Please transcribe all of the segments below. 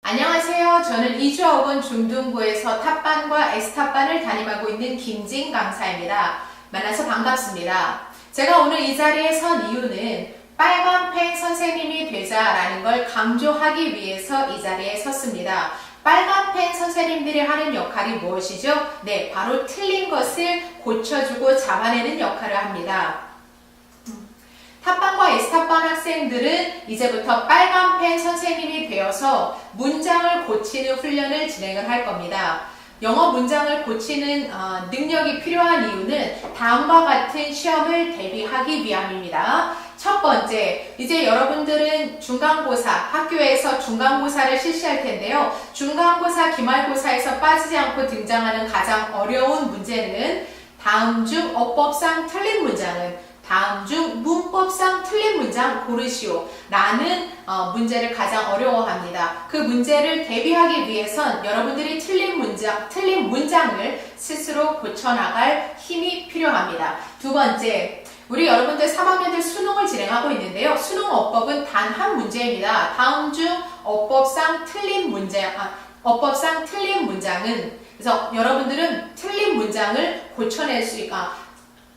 안녕하세요. 저는 이주학원 중등부에서 탑반과 S탑반을 담임하고 있는 김진 강사입니다. 만나서 반갑습니다. 제가 오늘 이 자리에 선 이유는 빨간 펜 선생님이 되자라는 걸 강조하기 위해서 이 자리에 섰습니다. 빨간 펜 선생님들이 하는 역할이 무엇이죠? 네, 바로 틀린 것을 고쳐주고 잡아내는 역할을 합니다. 탑반과 S탑반 학생들은 이제부터 빨간 펜 선생님이 되어서 문장을 고치는 훈련을 진행을 할 겁니다. 영어 문장을 고치는 능력이 필요한 이유는 다음과 같은 시험을 대비하기 위함입니다. 첫 번째, 이제 여러분들은 중간고사, 학교에서 중간고사를 실시할 텐데요. 중간고사, 기말고사에서 빠지지 않고 등장하는 가장 어려운 문제는 다음 중 어법상 틀린 문장은 다음 중 문법상 틀린 문장 고르시오 라는 문제를 가장 어려워합니다. 그 문제를 대비하기 위해선 여러분들이 틀린 문장을 스스로 고쳐나갈 힘이 필요합니다. 두 번째, 우리 여러분들 3학년들 수능을 진행하고 있는데요. 수능 어법은 단 한 문제입니다. 다음 중 어법상 틀린 문장은 그래서 여러분들은 틀린 문장을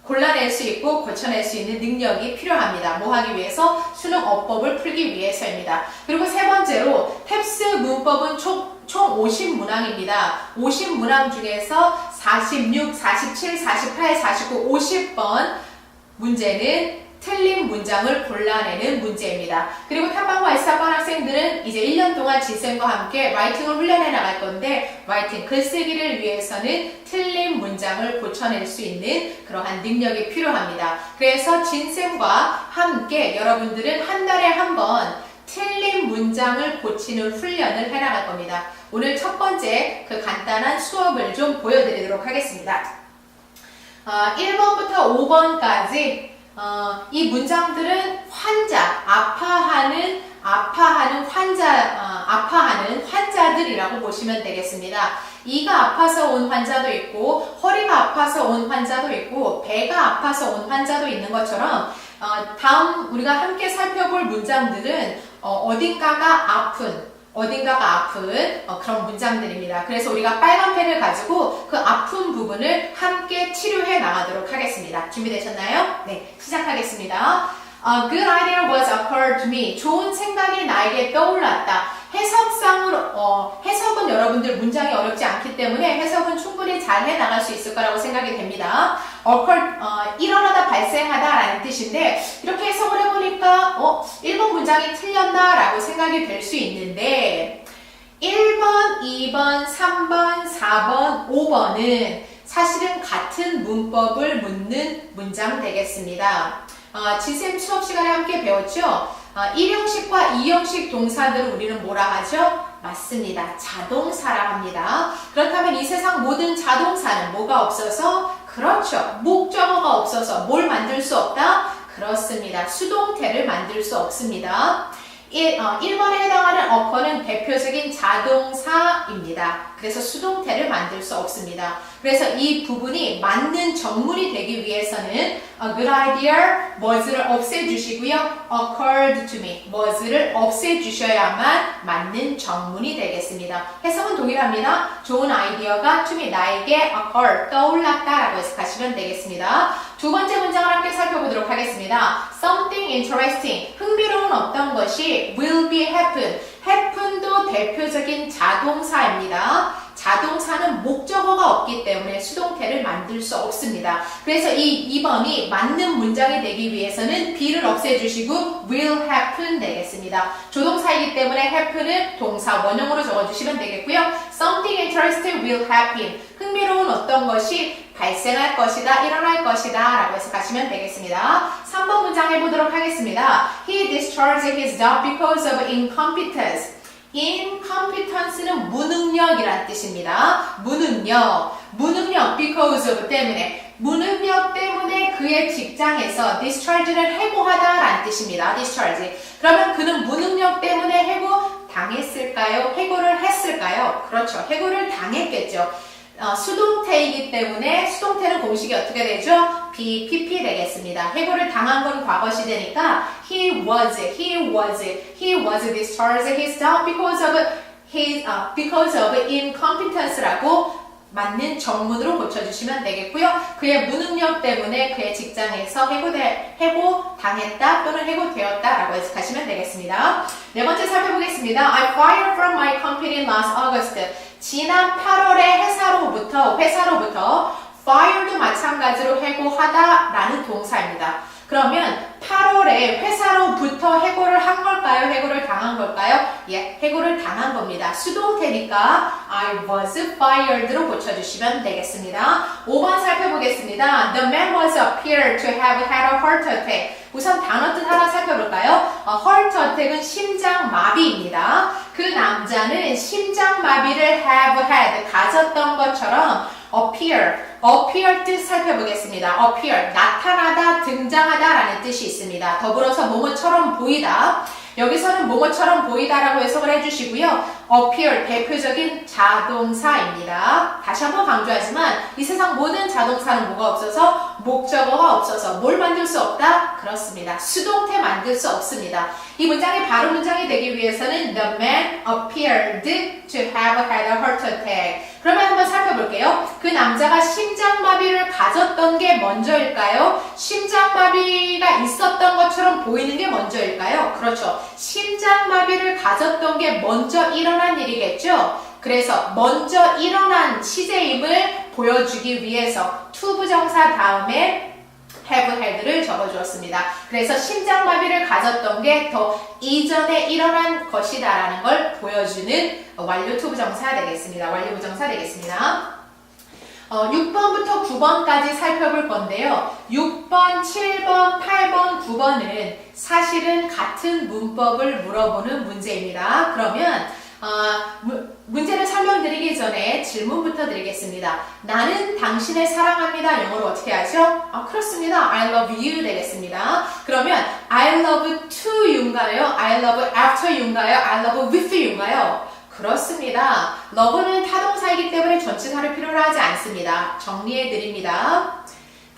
골라낼 수 있고 고쳐낼 수 있는 능력이 필요합니다. 뭐 하기 위해서? 수능 어법을 풀기 위해서입니다. 그리고 세 번째로 탭스 문법은 총 50문항입니다. 50문항 중에서 46, 47, 48, 49, 50번 문제는 틀린 문장을 골라내는 문제입니다. 그리고 탑반과 S탑반 학생들은 이제 1년 동안 진쌤과 함께 라이팅을 훈련해 나갈 건데 라이팅, 글쓰기를 위해서는 틀린 문장을 고쳐낼 수 있는 그러한 능력이 필요합니다. 그래서 진쌤과 함께 여러분들은 한 달에 한 번 틀린 문장을 고치는 훈련을 해 나갈 겁니다. 오늘 첫 번째 그 간단한 수업을 좀 보여드리도록 하겠습니다. 1번부터 5번까지 이 문장들은 아파하는 환자들이라고 보시면 되겠습니다. 이가 아파서 온 환자도 있고, 허리가 아파서 온 환자도 있고, 배가 아파서 온 환자도 있는 것처럼, 다음 우리가 함께 살펴볼 문장들은 어딘가가 아픈 그런 문장들입니다. 그래서 우리가 빨간 펜을 가지고 그 아픈 부분을 함께 치료해 나가도록 하겠습니다. 준비되셨나요? 네, 시작하겠습니다. A good idea was occurred to me. 좋은 생각이 나에게 떠올랐다. 해석은 여러분들 문장이 어렵지 않기 때문에 해석은 충분히 잘 해나갈 수 있을 거라고 생각이 됩니다. occur, 일어나다, 발생하다 라는 뜻인데 이렇게 해석을 해보니까 1번 문장이 틀렸나 라고 생각이 될 수 있는데 1번, 2번, 3번, 4번, 5번은 사실은 같은 문법을 묻는 문장 되겠습니다. 진쌤 수업 시간에 함께 배웠죠? 1형식과 2형식 동사들을 우리는 뭐라 하죠? 맞습니다. 자동사라 합니다. 그렇다면 이 세상 모든 자동사는 뭐가 없어서? 그렇죠. 목적어가 없어서 뭘 만들 수 없다? 그렇습니다. 수동태를 만들 수 없습니다. 1번에 해당하는 occur는 대표적인 자동사입니다. 그래서 수동태를 만들 수 없습니다. 그래서 이 부분이 맞는 정문이 되기 위해서는 a good idea, was를 없애주시고요. occurred to me, was를 없애주셔야만 맞는 정문이 되겠습니다. 해석은 동일합니다. 좋은 아이디어가 to me, 나에게 occur, 떠올랐다라고 해석하시면 되겠습니다. 두 번째 문장을 함께 살펴보도록 하겠습니다. Something interesting, 흥미로운 어떤 것이 will be happen, happen도 대표적인 자동사입니다. 자동사는 목적어가 없기 때문에 수동태를 만들 수 없습니다. 그래서 이 2번이 맞는 문장이 되기 위해서는 be를 없애주시고 will happen 되겠습니다. 조동사이기 때문에 happen은 동사 원형으로 적어주시면 되겠고요. Something interesting will happen. 흥미로운 어떤 것이 발생할 것이다, 일어날 것이다 라고 해석하시면 되겠습니다. 3번 문장 해보도록 하겠습니다. He discharged his job because of incompetence. incompetence는 무능력이란 뜻입니다. 무능력 because of 때문에 무능력 때문에 그의 직장에서 discharge는 해고하다 라는 뜻입니다. discharge. 그러면 그는 무능력 때문에 해고 당했을까요? 해고를 했을까요? 그렇죠. 해고를 당했겠죠. 수동태이기 때문에 수동태는 공식이 어떻게 되죠? BPP 되겠습니다. 해고를 당한 건 과거 시제니까 he was discharged his job because of because of incompetence라고 맞는 정문으로 고쳐주시면 되겠고요. 그의 무능력 때문에 그의 직장에서 해고당했다 또는 해고되었다라고 해석하시면 되겠습니다. 네 번째 살펴보겠습니다. I fired from my company last August. 지난 8월에 회사로부터 fire도 마찬가지로 해고하다라는 동사입니다. 그러면 8월에 회사로부터 해고를 한 걸까요? 해고를 당한 걸까요? 예, 해고를 당한 겁니다. 수동태니까 I was fired로 고쳐주시면 되겠습니다. 5번 살펴보겠습니다. The man was appeared to have had a heart attack. 우선 단어 뜻 하나 살펴볼까요? heart attack은 심장마비입니다. 그 남자는 심장마비를 have had, 가졌던 것처럼 appear 뜻 살펴보겠습니다. appear, 나타나다, 등장하다 라는 뜻이 있습니다. 더불어서 뭐뭐처럼 보이다. 여기서는 뭐뭐처럼 보이다라고 해석을 해주시고요. appear, 대표적인 자동사입니다. 다시 한번 강조하지만 이 세상 모든 자동사는 뭐가 없어서? 목적어가 없어서 뭘 만들 수 없다? 그렇습니다. 수동태 만들 수 없습니다. 이 문장이 바로 문장이 되기 위해서는 the man appeared to have had a heart attack. 그러면 한번 살펴볼게요. 그 남자가 심장마비를 가졌던 게 먼저일까요? 심장마비가 있었던 것처럼 보이는 게 먼저일까요? 그렇죠. 심장마비를 가졌던 게 먼저 일어난 일이겠죠? 그래서 먼저 일어난 시제임을 보여주기 위해서 to 부정사 다음에 have had를 적어주었습니다. 그래서 심장마비를 가졌던 게 더 이전에 일어난 것이다라는 걸 보여주는 완료 to 부정사 되겠습니다. 완료 부정사 되겠습니다. 6번부터 9번까지 살펴볼 건데요. 6번, 7번, 8번, 9번은 사실은 같은 문법을 물어보는 문제입니다. 그러면 문제를 설명드리기 전에 질문부터 드리겠습니다. 나는 당신을 사랑합니다. 영어로 어떻게 하죠? 그렇습니다. I love you 되겠습니다. 그러면 I love to you인가요? I love after you인가요? I love with you인가요? 그렇습니다. love는 타동사이기 때문에 전치사를 필요로 하지 않습니다. 정리해드립니다.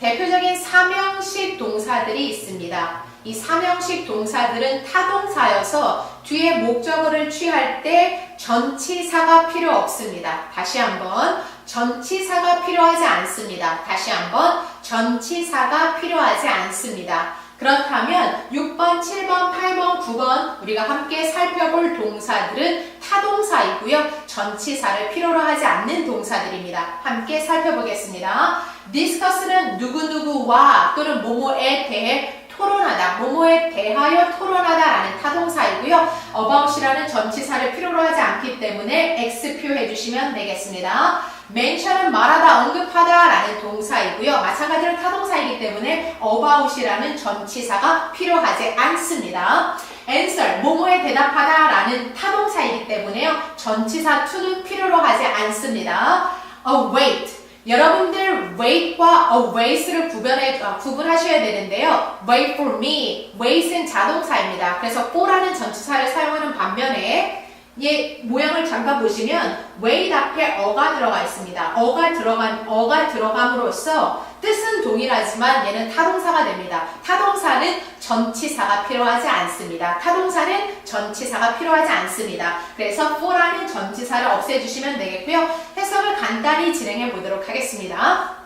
대표적인 사명식 동사들이 있습니다. 이 사명식 동사들은 타동사여서 뒤에 목적어를 취할 때 전치사가 필요 없습니다. 다시 한번 전치사가 필요하지 않습니다. 다시 한번 전치사가 필요하지 않습니다. 그렇다면 6번, 7번, 8번, 9번 우리가 함께 살펴볼 동사들은 타동사이고요. 전치사를 필요로 하지 않는 동사들입니다. 함께 살펴보겠습니다. discuss는 누구누구와 또는 뭐뭐에 대해 토론하다, 뭐뭐에 대하여 토론하다라는 타동사이고요. about이라는 전치사를 필요로 하지 않기 때문에 X표 해주시면 되겠습니다. mention은 말하다, 언급하다라는 동사이고요. 마찬가지로 타동사이기 때문에 about이라는 전치사가 필요하지 않습니다. answer, 뭐뭐에 대답하다라는 타동사이기 때문에요. 전치사 to는 필요로 하지 않습니다. await, 여러분들 wait과 await를 구분하셔야 되는데요. wait for me, wait은 자동사입니다. 그래서 for라는 전치사를 사용하는 반면에 얘 모양을 잠깐 보시면 wait 앞에 어가 들어가 있습니다. 어가 들어감으로써 뜻은 동일하지만 얘는 타동사가 됩니다. 타동사는 전치사가 필요하지 않습니다. 타동사는 전치사가 필요하지 않습니다. 그래서 for라는 전치사를 없애주시면 되겠고요. 해석을 간단히 진행해 보도록 하겠습니다.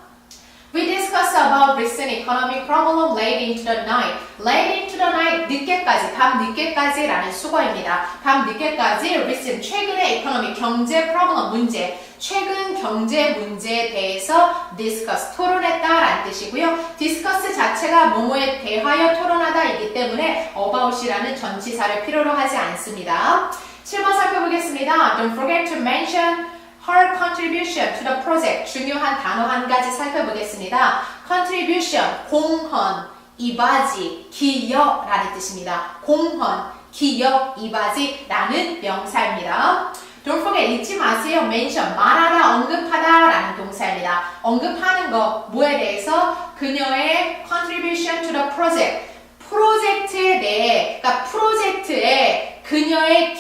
We discussed about recent economic problem late into the night. Late into the night, 늦게까지, 밤 늦게까지라는 수거입니다. 밤 늦게까지 recent, 최근의 economic, 경제 problem, 문제, 최근 경제 문제에 대해서 discuss, 토론했다라는 뜻이고요. discuss 자체가 뭐뭐에 대하여 토론하다이기 때문에 about이라는 전치사를 필요로 하지 않습니다. 7번 살펴보겠습니다. Don't forget to mention her contribution to the project. 중요한 단어 한 가지 살펴보겠습니다. contribution, 공헌, 이바지, 기여라는 뜻입니다. 공헌, 기여, 이바지라는 명사입니다. Don't forget, 잊지 마세요. mention, 말하다, 언급하다라는 동사입니다. 언급하는 거, 뭐에 대해서? 그녀의 contribution to the project. 프로젝트에 대해, 그러니까 프로젝트에 그녀의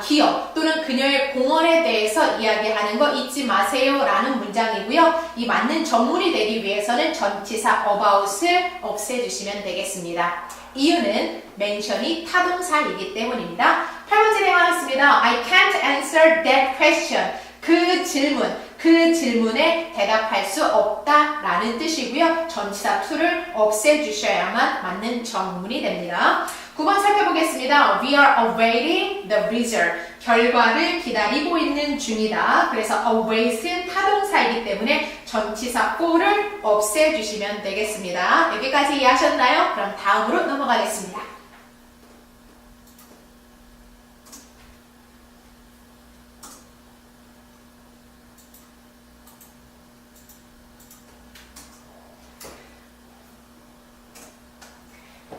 기여 또는 그녀의 공헌에 대해서 이야기하는 거 잊지 마세요 라는 문장이고요. 이 맞는 전문이 되기 위해서는 전치사 about을 없애주시면 되겠습니다. 이유는 mention이 타동사이기 때문입니다. 8번 진행하겠습니다. I can't answer that question. 그 질문에 대답할 수 없다라는 뜻이고요. 전치사 to를 없애주셔야만 맞는 정문이 됩니다. 9번 살펴보겠습니다. We are awaiting the result. 결과를 기다리고 있는 중이다. 그래서 await은 타동사이기 때문에 전치사 for를 없애주시면 되겠습니다. 여기까지 이해하셨나요? 그럼 다음으로 넘어가겠습니다.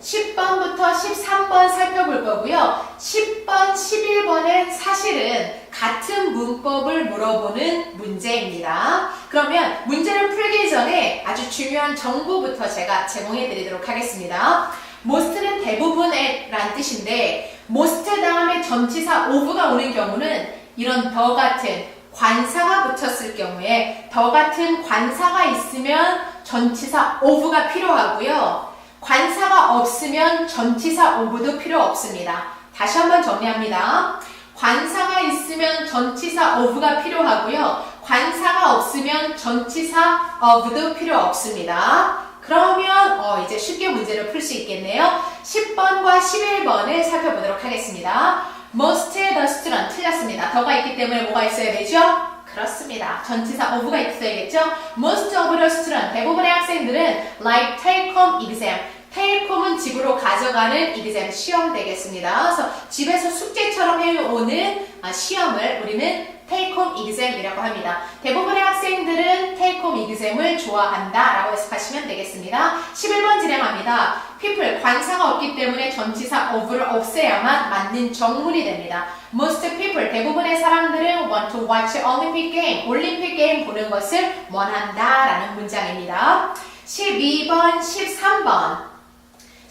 (10번부터) (13번) 살펴볼 거고요. 10번, 11번은 사실은 같은 문법을 물어보는 문제입니다. 그러면 문제를 풀기 전에 아주 중요한 정보부터 제가 제공해 드리도록 하겠습니다. most는 대부분의 란 뜻인데 most 다음에 전치사 of가 오는 경우는 이런 더 같은 관사가 붙였을 경우에 더 같은 관사가 있으면 전치사 of가 필요하고요. 관사가 없으면 전치사 of도 필요 없습니다. 다시 한번 정리합니다. 관사가 있으면 전치사 of가 필요하고요. 관사가 없으면 전치사 of도 필요 없습니다. 그러면 이제 쉽게 문제를 풀 수 있겠네요. 10번과 11번을 살펴보도록 하겠습니다. Most the student 틀렸습니다. 더가 있기 때문에 뭐가 있어야 되죠? 그렇습니다. 전치사 of가 있어야겠죠? Most of the student, 대부분의 학생들은 like take home exam. take home은 집으로 가져가는 exam, 시험 되겠습니다. 그래서 집에서 숙제처럼 해오는 시험을 우리는 take home exam이라고 합니다. 대부분의 학생들은 take home exam을 좋아한다 라고 해석하시면 되겠습니다. 11번 진행합니다. people, 관사가 없기 때문에 전치사 of를 없애야만 맞는 정문이 됩니다. Most people, 대부분의 사람들은 want to watch Olympic game, 올림픽 게임 보는 것을 원한다 라는 문장입니다. 12번, 13번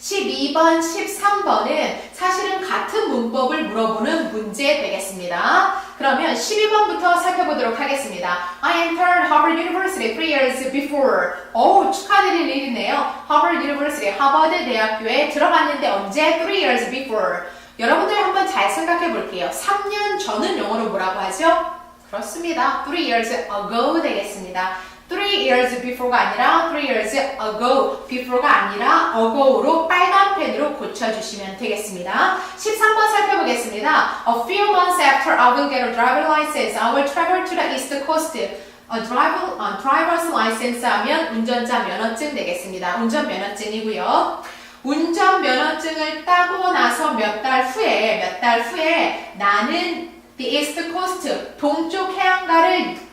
12번, 13번은 사실은 같은 문법을 물어보는 문제 되겠습니다. 그러면 12번부터 살펴보도록 하겠습니다. I entered Harvard University 3 years before. 축하드릴 일이네요. Harvard University, 하버드 대학교에 들어갔는데 언제? 3 years before. 여러분들 한번 잘 생각해 볼게요. 3년 전은 영어로 뭐라고 하죠? 그렇습니다. 3 years ago 되겠습니다. 3 years before가 아니라 3 years ago, before가 아니라 ago로 빨간 펜으로 고쳐주시면 되겠습니다. 13번 살펴보겠습니다. A few months after I will get a driver's license, I will travel to the East Coast. driver's license 하면 운전자 면허증 되겠습니다. 운전 면허증이고요. 운전 면허증을 따고 나서 몇 달 후에 나는 The East Coast, 동쪽 해안가를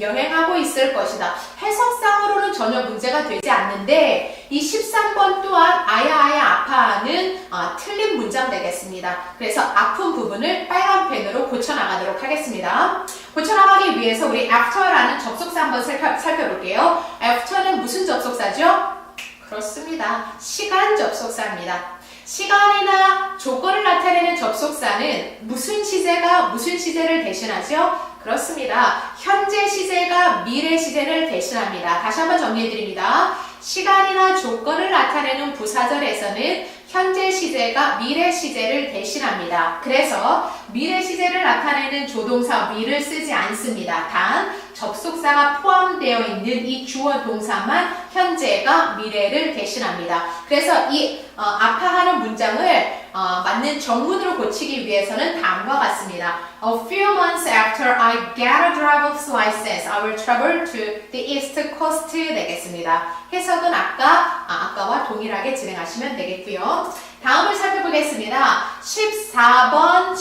여행하고 있을 것이다. 해석상으로는 전혀 문제가 되지 않는데 이 13번 또한 아야 아파는 틀린 문장 되겠습니다. 그래서 아픈 부분을 빨간 펜으로 고쳐나가도록 하겠습니다. 고쳐나가기 위해서 우리 after라는 접속사 한번 살펴볼게요. after는 무슨 접속사죠? 그렇습니다. 시간 접속사입니다. 시간이나 조건을 나타내는 접속사는 무슨 시제가 무슨 시제를 대신하죠? 그렇습니다. 현재 시제가 미래 시제를 대신합니다. 다시 한번 정리해드립니다. 시간이나 조건을 나타내는 부사절에서는 현재 시제가 미래 시제를 대신합니다. 그래서 미래 시제를 나타내는 조동사 will을 쓰지 않습니다. 단 접속사가 포함되어 있는 이 주어 동사만 현재가 미래를 대신합니다. 그래서 이 아파하는 문장을 맞는 정문으로 고치기 위해서는 다음과 같습니다. A few months after I get a driver's license, I will travel to the East Coast 되겠습니다. 해석은 아까와 동일하게 진행하시면 되겠고요. 다음을 살펴보겠습니다. 14번,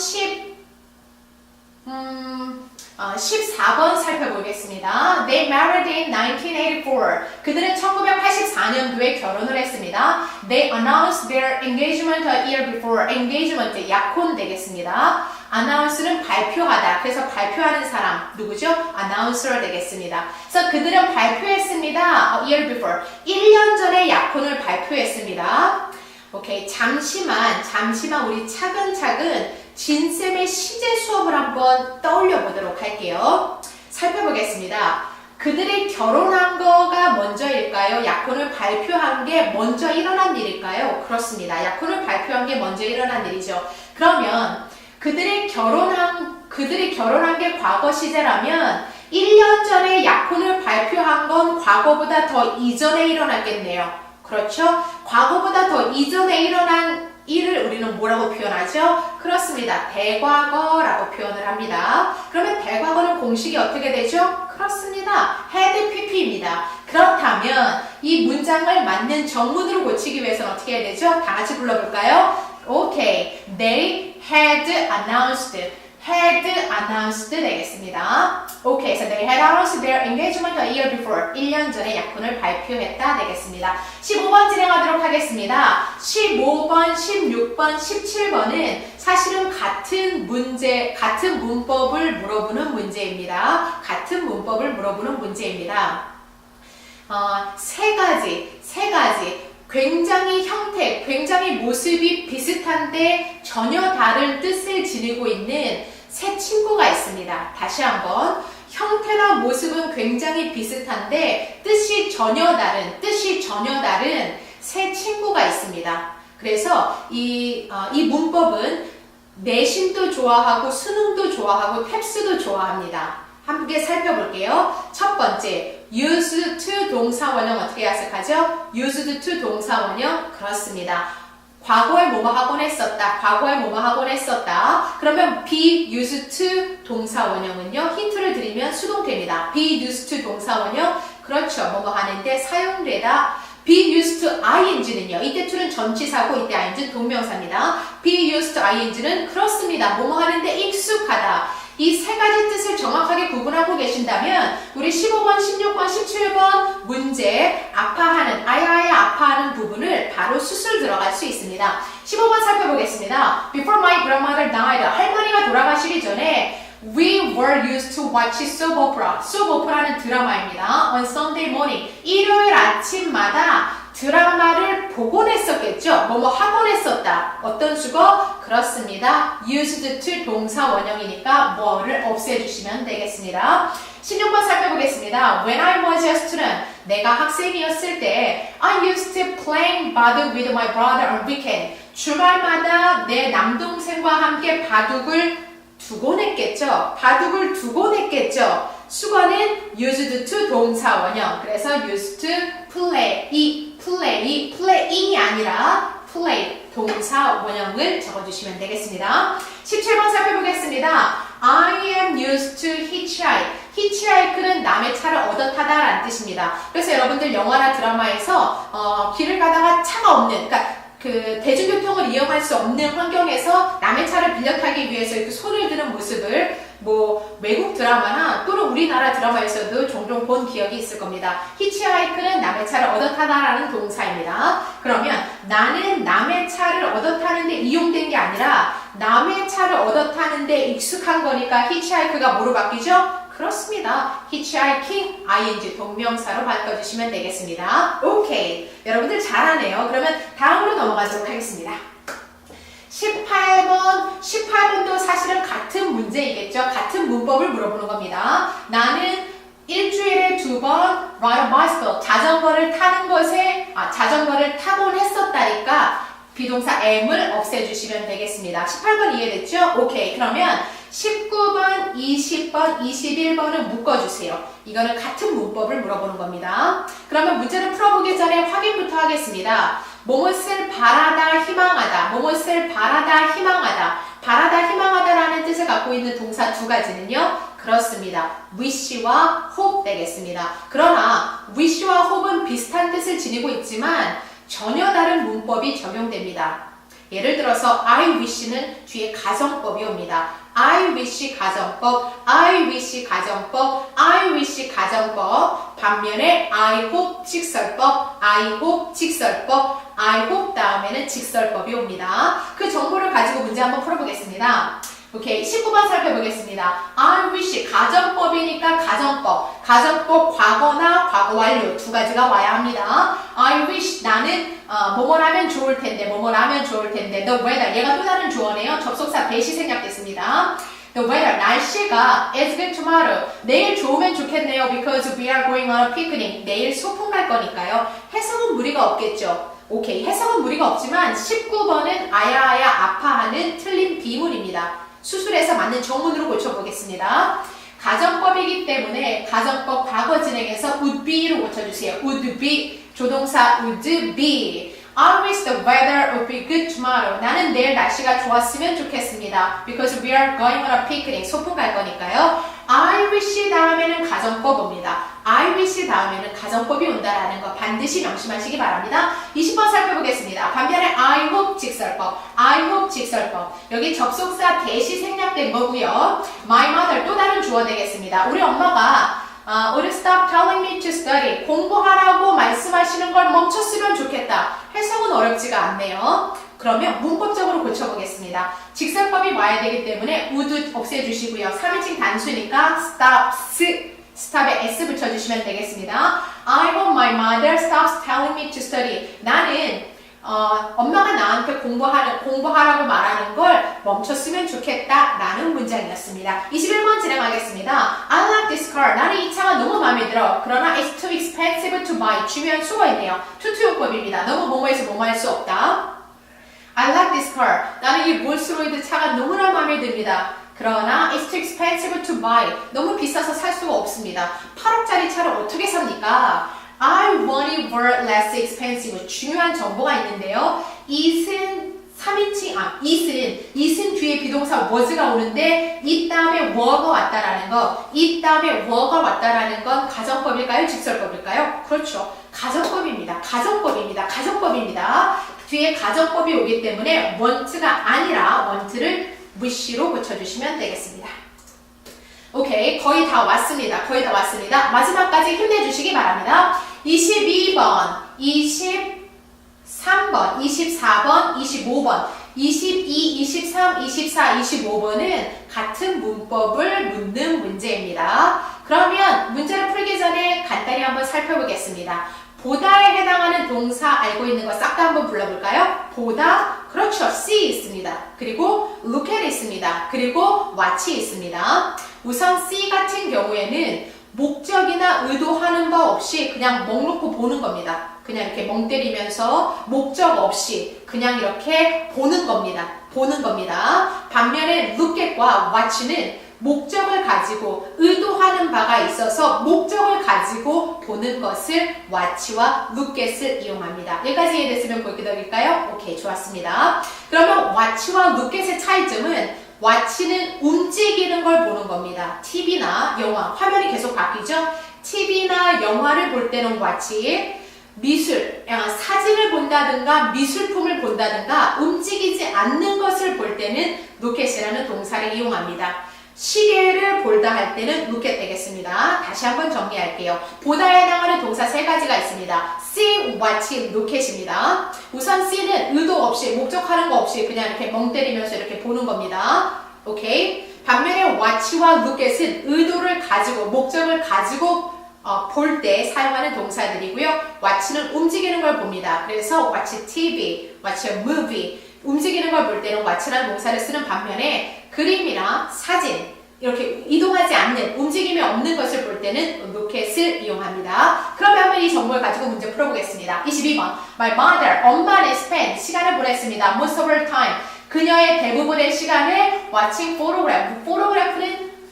14번 살펴보겠습니다. They married in 1984. 그들은 1984년도에 결혼을 했습니다. They announced their engagement a year before. engagement, 약혼 되겠습니다. announce는 발표하다. 그래서 발표하는 사람 누구죠? announcer 되겠습니다. 그래서 그들은 발표했습니다. a year before. 1년 전에 약혼을 발표했습니다. 오케이, 잠시만 우리 차근차근 진쌤의 시제 수업을 한번 떠올려 보도록 할게요. 살펴보겠습니다. 그들이 결혼한 거가 먼저일까요? 약혼을 발표한 게 먼저 일어난 일일까요? 그렇습니다. 약혼을 발표한 게 먼저 일어난 일이죠. 그러면 그들이 결혼한 게 과거 시제라면 1년 전에 약혼을 발표한 건 과거보다 더 이전에 일어났겠네요. 그렇죠? 과거보다 더 이전에 일어난 일을 우리는 뭐라고 표현하죠? 그렇습니다. 대과거라고 표현을 합니다. 그러면 대과거는 공식이 어떻게 되죠? 그렇습니다. had pp입니다. 그렇다면 이 문장을 맞는 정문으로 고치기 위해서는 어떻게 해야 되죠? 다 같이 불러볼까요? 오케이. They had announced 되겠습니다. 오케이. So they had announced their engagement a year before. 1년 전에 약혼을 발표했다 되겠습니다. 15번 진행하도록 하겠습니다. 15번, 16번, 17번은 사실은 같은 문법을 물어보는 문제입니다. 같은 문법을 물어보는 문제입니다. 세 가지. 굉장히 형태, 굉장히 모습이 비슷한데 전혀 다른 뜻을 지니고 있는 세 친구가 있습니다. 다시 한번. 형태나 모습은 굉장히 비슷한데 뜻이 전혀 다른 세 친구가 있습니다. 그래서 이 문법은 내신도 좋아하고 수능도 좋아하고 탭스도 좋아합니다. 함께 살펴볼게요. 첫 번째, used to 동사 원형 어떻게 해석하죠? used to 동사 원형 그렇습니다. 과거에 뭐뭐 하곤 했었다. 그러면 be used to 동사 원형은요. 힌트를 드리면 수동태입니다. be used to 동사 원형 그렇죠. 뭐뭐 하는데 사용되다. be used to ing는요. 이때 to는 전치사고 이때 ing는 동명사입니다. be used to ing는 그렇습니다. 뭐뭐 하는데 익숙하다. 이 세 가지 뜻을 정확하게 구분하고 계신다면 우리 15번, 16번, 17번 문제 아파하는 부분을 바로 수술 들어갈 수 있습니다. 15번 살펴보겠습니다. Before my grandmother died, 할머니가 돌아가시기 전에 We were used to watch soap opera. soap opera는 드라마입니다. On Sunday morning, 일요일 아침마다 드라마를 보곤 했었겠죠? 뭐뭐 하곤 했었다. 어떤 주거? 그렇습니다. used to 동사 원형이니까 뭐를 없애주시면 되겠습니다. 16번 살펴보겠습니다. When I was a student, 내가 학생이었을 때 I used to play 바둑 with my brother on weekend. 주말마다 내 남동생과 함께 바둑을 두곤 했겠죠? 수거는 used to 동사 원형. 그래서 used to playing이 아니라 play 동사 원형을 적어주시면 되겠습니다. 17번 살펴보겠습니다. I am used to hitchhike. hitchhike는 남의 차를 얻어 타다라는 뜻입니다. 그래서 여러분들 영화나 드라마에서 길을 가다가 차가 없는, 그러니까 그 대중교통을 이용할 수 없는 환경에서 남의 차를 빌려 타기 위해서 이렇게 손을 드는 모습을 뭐 외국 드라마나 또는 우리나라 드라마에서도 종종 본 기억이 있을 겁니다. 히치하이크는 남의 차를 얻어 타다라는 동사입니다. 그러면 나는 남의 차를 얻어 타는데 이용된 게 아니라 남의 차를 얻어 타는데 익숙한 거니까 히치하이크가 뭐로 바뀌죠? 그렇습니다. hitchhiking, ing 동명사로 바꿔주시면 되겠습니다. 오케이. 여러분들 잘하네요. 그러면 다음으로 넘어가도록 하겠습니다. 18번도 사실은 같은 문제이겠죠. 같은 문법을 물어보는 겁니다. 나는 일주일에 2번 ride a bicycle, 자전거를 타곤 했었다니까 비동사 am을 없애주시면 되겠습니다. 18번 이해됐죠? 오케이. 그러면 19번, 20번, 21번은 묶어주세요. 이거는 같은 문법을 물어보는 겁니다. 그러면 문제를 풀어보기 전에 확인부터 하겠습니다. 무엇을 바라다, 희망하다. 바라다, 희망하다라는 뜻을 갖고 있는 동사 두 가지는요. 그렇습니다. wish와 hope 되겠습니다. 그러나 wish와 hope은 비슷한 뜻을 지니고 있지만 전혀 다른 문법이 적용됩니다. 예를 들어서 I wish는 뒤에 가정법이 옵니다. I wish 가정법, 반면에 I hope 직설법, I hope 다음에는 직설법이 옵니다. 그 정보를 가지고 문제 한번 풀어보겠습니다. 오케이, 19번 살펴보겠습니다. I wish 가정법이니까 가정법 과거나 과거 완료 두 가지가 와야 합니다. I wish 나는 뭐뭐라면 좋을 텐데 The weather 얘가 또 다른 주어네요. 접속사 that이 생략됐습니다. The weather 날씨가 is good tomorrow 내일 좋으면 좋겠네요. Because we are going on a picnic 내일 소풍 갈 거니까요. 해석은 무리가 없겠죠. 오케이. 해석은 무리가 없지만 19번은 아야아야 아파하는 틀린 비문입니다. 수술해서 맞는 정문으로 고쳐보겠습니다. 가정법이기 때문에 가정법 과거 진행해서 would be로 고쳐주세요. would be 조동사 would be. I wish the weather would be good tomorrow. 나는 내일 날씨가 좋았으면 좋겠습니다. Because we are going on a picnic. 소풍 갈 거니까요. I wish 다음에는 가정법 옵니다. I wish 다음에는 가정법이 온다라는 거 반드시 명심하시기 바랍니다. 20번 살펴보겠습니다. 반면에 I hope 직설법, I hope 직설법. 여기 접속사 대시 생략된 거고요. My mother 또 다른 주어 되겠습니다. 우리 엄마가 would stop telling me to study. 공부하라고 말씀하시는 걸 멈췄으면 좋겠다. 해석은 어렵지가 않네요. 그러면 문법적으로 고쳐보겠습니다. 직설법이 와야 되기 때문에 would 없애주시고요. 3인칭 단수니까 stops, stop에 s 붙여주시면 되겠습니다. I hope my mother stops telling me to study. 나는 엄마가 나한테 공부하라고 말하는 걸 멈췄으면 좋겠다 라는 문장이었습니다. 21번 진행하겠습니다. I like this car. 나는 이 차가 너무 마음에 들어. 그러나 it's too expensive to buy. 중요한 수가 있네요. 투투용법입니다. 너무 뭐뭐해서 뭐뭐 할 수 없다. I like this car. 나는 이 롤스로이드 차가 너무나 마음에 듭니다. 그러나 it's too expensive to buy. 너무 비싸서 살 수가 없습니다. 8억짜리 차를 어떻게 삽니까? I want it were less expensive. 중요한 정보가 있는데요. it은 3인칭, it은 뒤에 비동사 was가 오는데 it 다음에 were가 왔다라는 거, it 다음에 were가 왔다라는 건 가정법일까요? 직설법일까요? 그렇죠. 가정법입니다. 가정법입니다. 뒤에 가정법이 오기 때문에 want가 아니라 want를 wish로 고쳐주시면 되겠습니다. 오케이, 거의 다 왔습니다. 마지막까지 힘내주시기 바랍니다. 22번, 23번, 24번, 25번, 22, 23, 24, 25번은 같은 문법을 묻는 문제입니다. 그러면 문제를 풀기 전에 간단히 한번 살펴보겠습니다. 보다에 해당하는 동사 알고 있는 거 싹 다 한번 불러볼까요? 보다, 그렇죠. see 있습니다. 그리고 look at 있습니다. 그리고 watch 있습니다. 우선 see 같은 경우에는 목적이나 의도하는 바 없이 그냥 멍 놓고 보는 겁니다. 그냥 이렇게 멍 때리면서 목적 없이 그냥 이렇게 보는 겁니다. 반면에 look at과 watch는 목적을 가지고 의도하는 바가 있어서 목적을 가지고 보는 것을 watch와 look at을 이용합니다. 여기까지 이해됐으면 볼기덕일까요? 오케이, 좋았습니다. 그러면 watch와 look at의 차이점은 watch는 움직이는 걸 보는 겁니다. TV나 영화, 화면이 계속 바뀌죠? TV나 영화를 볼 때는 watch, 미술, 사진을 본다든가 미술품을 본다든가 움직이지 않는 것을 볼 때는 look at이라는 동사를 이용합니다. 시계를 볼다 할 때는 look at 되겠습니다. 다시 한번 정리할게요. 보다에 해당하는 동사 3가지가 있습니다. see, watch, look at입니다. 우선 see는 의도 없이, 목적하는 거 없이 그냥 이렇게 멍 때리면서 이렇게 보는 겁니다. 오케이? 반면에 watch와 look at은 의도를 가지고, 목적을 가지고 볼 때 사용하는 동사들이고요. watch는 움직이는 걸 봅니다. 그래서 watch TV, watch a movie. 움직이는 걸 볼 때는 watch라는 동사를 쓰는 반면에 그림이나 사진, 이렇게 이동하지 않는, 움직임이 없는 것을 볼 때는 look at을 이용합니다. 그러면 한번 이 정보를 가지고 문제 풀어보겠습니다. 22번. My mother, 엄마는 spent, 시간을 보냈습니다. most of her time. 그녀의 대부분의 시간을 watching photograph.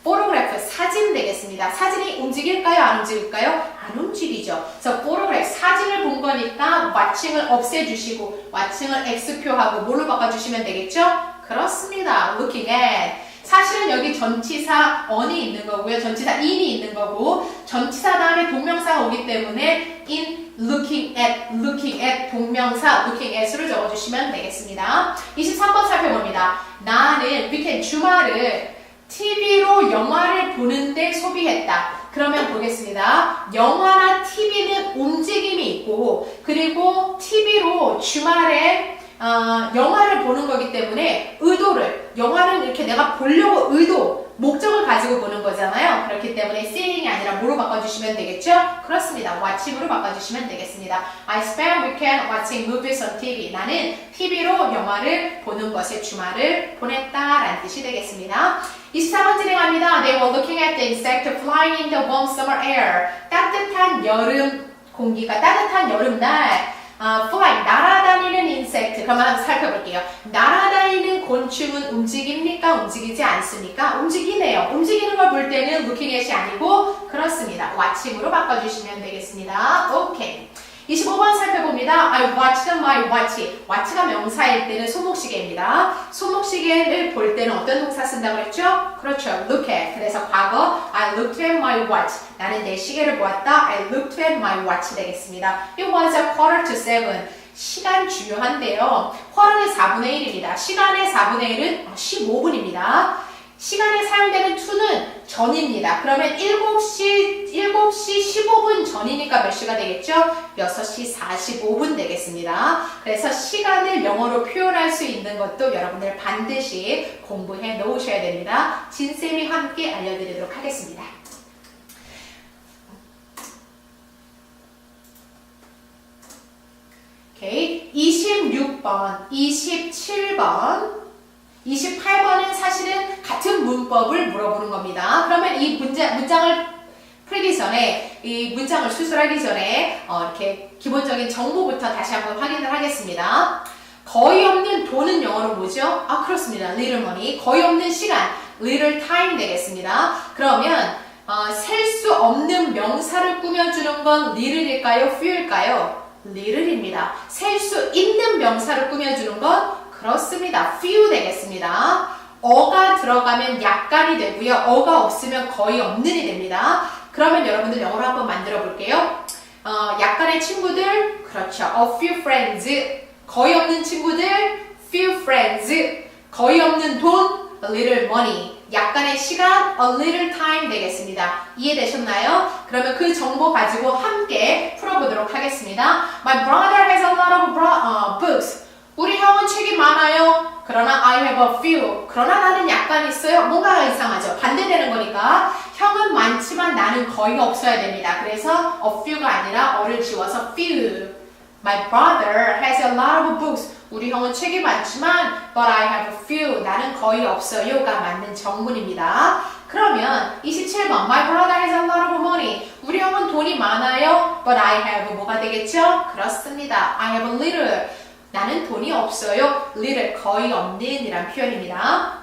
photograph, 사진 되겠습니다. 사진이 움직일까요? 안 움직일까요? 안 움직이죠. 그래서 photograph, 사진을 본 거니까 watching을 없애주시고 watching을 X표하고 뭘로 바꿔주시면 되겠죠? 그렇습니다. looking at. 사실은 여기 전치사 on이 있는 거고요. 전치사 in이 있는 거고 전치사 다음에 동명사가 오기 때문에 in looking at 동명사 looking at으로 적어주시면 되겠습니다. 23번 살펴봅니다. 나는 weekend 주말을 TV로 영화를 보는데 소비했다. 그러면 보겠습니다. 영화나 TV는 움직임이 있고 그리고 TV로 주말에 영화를 보는 거기 때문에 의도를, 영화는 이렇게 내가 보려고 목적을 가지고 보는 거잖아요. 그렇기 때문에 seeing이 아니라 뭐로 바꿔주시면 되겠죠? 그렇습니다. watching으로 바꿔주시면 되겠습니다. I spent weekend watching movies on TV. 나는 TV로 영화를 보는 것에 주말을 보냈다라는 뜻이 되겠습니다. 24번 진행합니다. They were looking at the insect flying in the warm summer air. 따뜻한 여름 공기가, 따뜻한 여름날 fly, 날아다니는 인섹트. 그러면 한번 살펴볼게요. 날아다니는 곤충은 움직입니까? 움직이지 않습니까? 움직이네요. 움직이는 걸 볼 때는 looking at이 아니고 그렇습니다. watching으로 바꿔주시면 되겠습니다. 오케이. 25번 살펴봅니다. I watched my watch. watch가 명사일 때는 손목시계입니다. 손목시계를 볼 때는 어떤 동사 쓴다고 그랬죠? 그렇죠. look at. 그래서 과거 I looked at my watch. 나는 내 시계를 보았다. I looked at my watch 되겠습니다. It was a quarter to 7. 시간 중요한데요. quarter는 4분의 1입니다. 시간의 4분의 1은 15분입니다. 시간에 사용되는 to는 전입니다. 그러면 7시 15분 전이니까 몇 시가 되겠죠? 6시 45분 되겠습니다. 그래서 시간을 영어로 표현할 수 있는 것도 여러분들 반드시 공부해 놓으셔야 됩니다. 진쌤이 함께 알려드리도록 하겠습니다. 오케이. 26번, 27번, 28번은 사실은 같은 문법을 물어보는 겁니다. 그러면 이 문장을 풀기 전에, 이 문장을 수술하기 전에 이렇게 기본적인 정보부터 다시 한번 확인을 하겠습니다. 거의 없는 돈은 영어로 뭐죠? 그렇습니다. little money. 거의 없는 시간, little time 되겠습니다. 그러면 셀 수 없는 명사를 꾸며주는 건 little일까요? few일까요? little입니다. 셀 수 있는 명사를 꾸며주는 건 그렇습니다. few 되겠습니다. 어가 들어가면 약간이 되고요. 어가 없으면 거의 없는이 됩니다. 그러면 여러분들 영어로 한번 만들어 볼게요. 약간의 친구들, 그렇죠. a few friends. 거의 없는 친구들, few friends. 거의 없는 돈, a little money. 약간의 시간, a little time 되겠습니다. 이해되셨나요? 그러면 그 정보 가지고 함께 풀어보도록 하겠습니다. My brother has a lot of books. 우리 형은 책이 많아요. 그러나 I have a few. 그러나 나는 약간 있어요. 뭔가 이상하죠. 반대되는 거니까 형은 많지만 나는 거의 없어야 됩니다. 그래서 a few가 아니라 어를 지워서 few. My brother has a lot of books. 우리 형은 책이 많지만 but I have a few. 나는 거의 없어요가 맞는 정문입니다. 그러면 27번 My brother has a lot of money. 우리 형은 돈이 많아요. But I have 뭐가 되겠죠? 그렇습니다. I have a little. 나는 돈이 없어요. little 거의 없는 이란 표현입니다.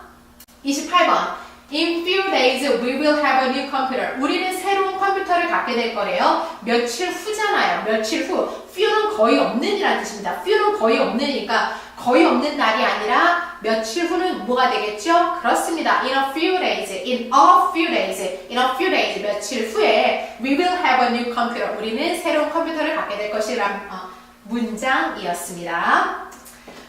28번 In few days we will have a new computer. 우리는 새로운 컴퓨터를 갖게 될 거래요. 며칠 후잖아요. 며칠 후. few는 거의 없는 이란 뜻입니다. few는 거의 없는이니까 거의 없는 날이 아니라 며칠 후는 뭐가 되겠죠? 그렇습니다. In a few days. In a few days. In a few days. 며칠 후에 we will have a new computer. 우리는 새로운 컴퓨터를 갖게 될 것이란 문장이었습니다.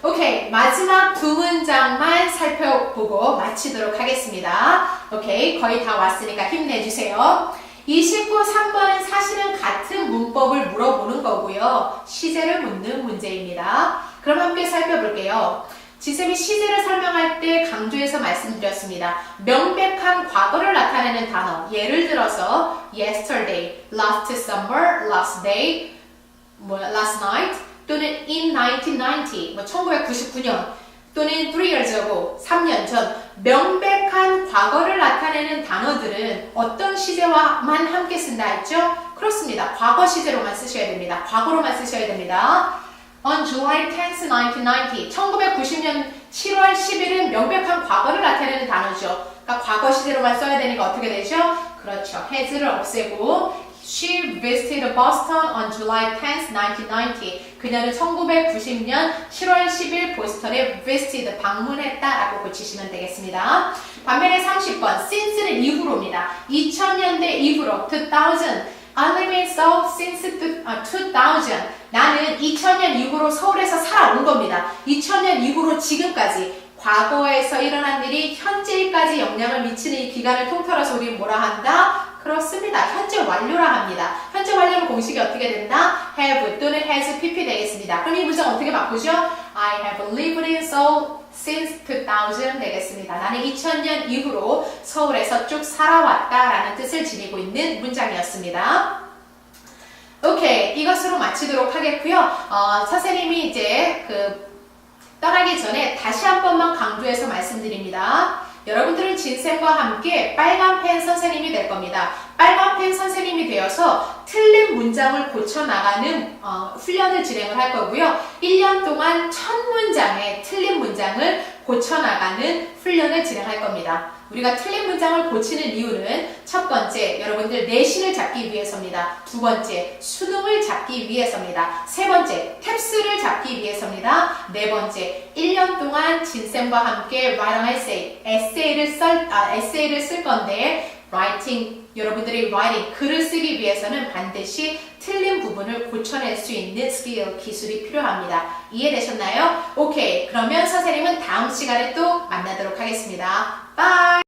오케이, 마지막 두 문장만 살펴보고 마치도록 하겠습니다. 오케이, 거의 다 왔으니까 힘내주세요. 29, 3번은 사실은 같은 문법을 물어보는 거고요. 시제를 묻는 문제입니다. 그럼 함께 살펴볼게요. 지쌤이 시제를 설명할 때 강조해서 말씀드렸습니다. 명백한 과거를 나타내는 단어, 예를 들어서 yesterday, last summer, last day, last night, 또는 in 1990, 1999년, 또는 3 years ago, 3년 전, 명백한 과거를 나타내는 단어들은 어떤 시제와만 함께 쓴다 했죠? 그렇습니다. 과거 시제로만 쓰셔야 됩니다. 과거로만 쓰셔야 됩니다. On July 10th, 1990, 1990년 7월 10일은 명백한 과거를 나타내는 단어죠. 그러니까 과거 시제로만 써야 되니까 어떻게 되죠? 그렇죠. has를 없애고 She visited Boston on July 10th, 1990. 그녀는 1990년 7월 10일 보스턴에 visited, 방문했다라고 고치시면 되겠습니다. 반면에 30번, since는 이후로입니다. 2000년대 이후로, 2000. I live in Seoul since 2000. 나는 2000년 이후로 서울에서 살아온 겁니다. 2000년 이후로 지금까지. 과거에서 일어난 일이 현재까지 영향을 미치는 이 기간을 통틀어서 우리 뭐라 한다? 그렇습니다. 현재 완료라 합니다. 현재 완료는 공식이 어떻게 된다? have 또는 has pp 되겠습니다. 그럼 이 문장 어떻게 바꾸죠? I have lived in Seoul since 2000 되겠습니다. 나는 2000년 이후로 서울에서 쭉 살아왔다라는 뜻을 지니고 있는 문장이었습니다. 오케이, 이것으로 마치도록 하겠고요. 선생님이 이제 떠나기 전에 다시 한 번만 강조해서 말씀드립니다. 여러분들은 진쌤과 함께 빨간 펜 선생님이 될 겁니다. 빨간 펜 선생님이 되어서 틀린 문장을 고쳐나가는 훈련을 진행을 할 거고요. 1년 동안 첫 문장에 틀린 문장을 고쳐나가는 훈련을 진행할 겁니다. 우리가 틀린 문장을 고치는 이유는 첫 번째, 여러분들 내신을 잡기 위해서입니다. 두 번째, 수능을 잡기 위해서입니다. 세 번째, 탭스를 잡기 위해서입니다. 네 번째, 1년 동안 진쌤과 함께 write an essay, 에세이를 쓸 건데 여러분들이 writing, 글을 쓰기 위해서는 반드시 틀린 부분을 고쳐낼 수 있는 스킬, 기술이 필요합니다. 이해되셨나요? 오케이, 그러면 선생님은 다음 시간에 또 만나도록 하겠습니다. 바이!